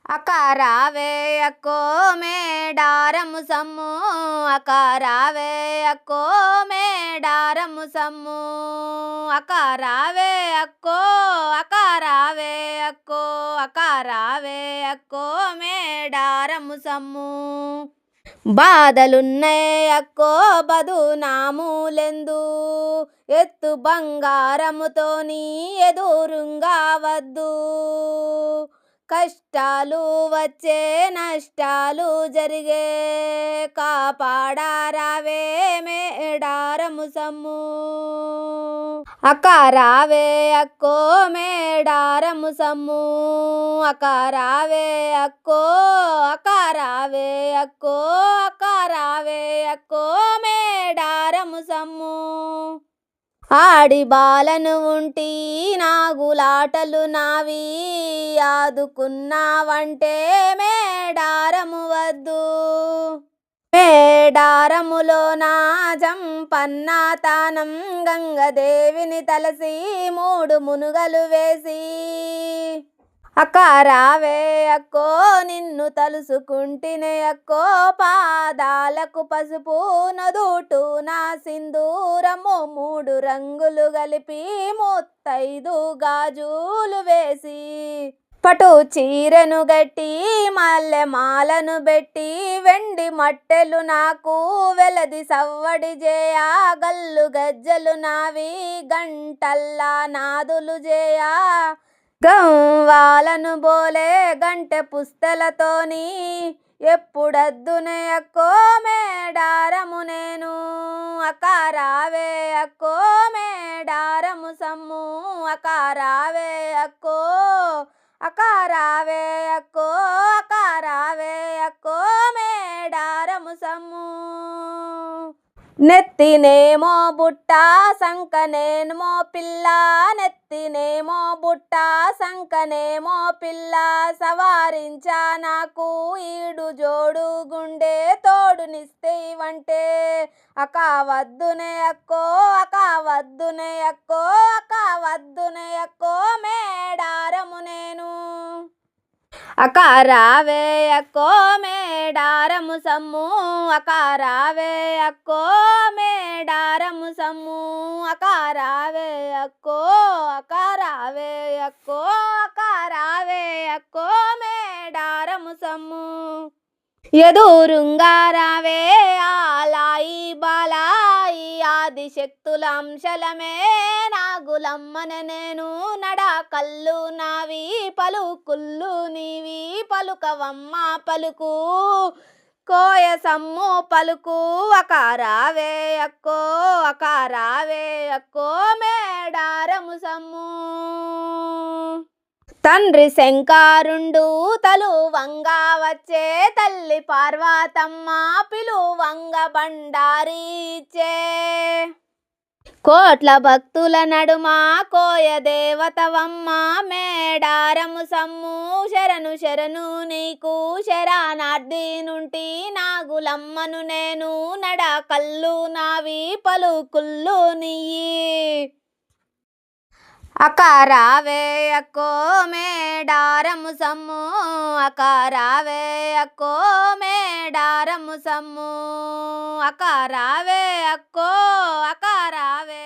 అకారావే అక్కో మేడారము సమ్ము అకారావే అక్కో మేడారము సమ్ము అకారావే అక్కో అకారావే అక్కో అకారావే అక్కో మేడారము సమ్ము బాధలున్నాయి అక్కో బదునాములెందు ఎత్తు బంగారముతోని ఎదురుంగా వద్దు కష్టాలు వచ్చే నష్టాలు జరిగే కాపాడారావే మేడారము సమ్ము అకారావే అక్కో మేడారము సమ్ము అకారావే అక్కో అకారావే అక్కో అకారావే అక్కో మేడారము సమ్ము ఆడి బాలను ఉంటి నాగులాటలు నావి ఆదుకున్నావంటే మేడారము వద్దు మేడారములో నా జంపన్న తానం గంగదేవిని తలసి 3 మునుగలు వేసి అకారావే అక్కో నిన్ను తలుసుకుంటినే అక్కో పాదాలకు పసుపు నదుటు నా సింధూరము 3 రంగులు కలిపి 35 గాజులు వేసి పటు చీరను గట్టి మల్లె మాలను పెట్టి వెండి మట్టెలు నాకు వెలది సవ్వడి చేయ గల్లు గజ్జలు నావి గంటల్లా నాదులు చేయ గంవాలను బోలే గంటె పుస్తలతోని ఎప్పుడద్దునే అక్కో మేడారము నేను అకారావే అక్కో మేడారము సమ్ము అకారావే అక్కో అకారావే అక్కో అకారావే అక్కో మేడారము సమ్ము నెత్తినేమో బుట్ట సంకనేమో పిల్ల నెత్తినేమో బుట్ట సంకనేమో పిల్ల సవారించా నాకు ఈడు జోడు గుండె తోడునిస్తేవంటే అకావద్దునే అక్కో అకావద్దునే అక్కో అకావద్దునే అక్కో మేడారము నేను అకారావే అక్కో మేడారము సమ్ము అకారావే అక్కో మేడారము సమ్ము అకారావే అక్కో అకారావే అక్కో అకారావే అక్కో మేడారము సమ్ము ఎదురుంగా రావే ఆలాయి బాలాయి ఆదిశక్తుల అంశలమే నాగులమ్మన నేను నడా కళ్ళు నావి పలుకుళ్ళు నీవి పలుకవమ్మ పలుకు కోయ సమ్ము పలుకు అకారావే అక్కో అకారావే అక్కో మేడారము సమ్ము తండ్రి శంకారుండు తలువంగా వచ్చే తల్లి పార్వతమ్మ పిలువంగ బండారి ఇచ్చే కోట్ల భక్తుల నడుమ కోయ దేవతవమ్మ మేడారము సమ్ము శరణు శరణు నీకు శరణార్థి నుంటి నాగులమ్మను నేను నడ కళ్ళు నావి పలుకుళ్ళు నీయి అకారావే అక్కో మేడారము సమ్ము అకారావే అక్కో మేడారము సమ్ము అకారావే అక్కో అకారావే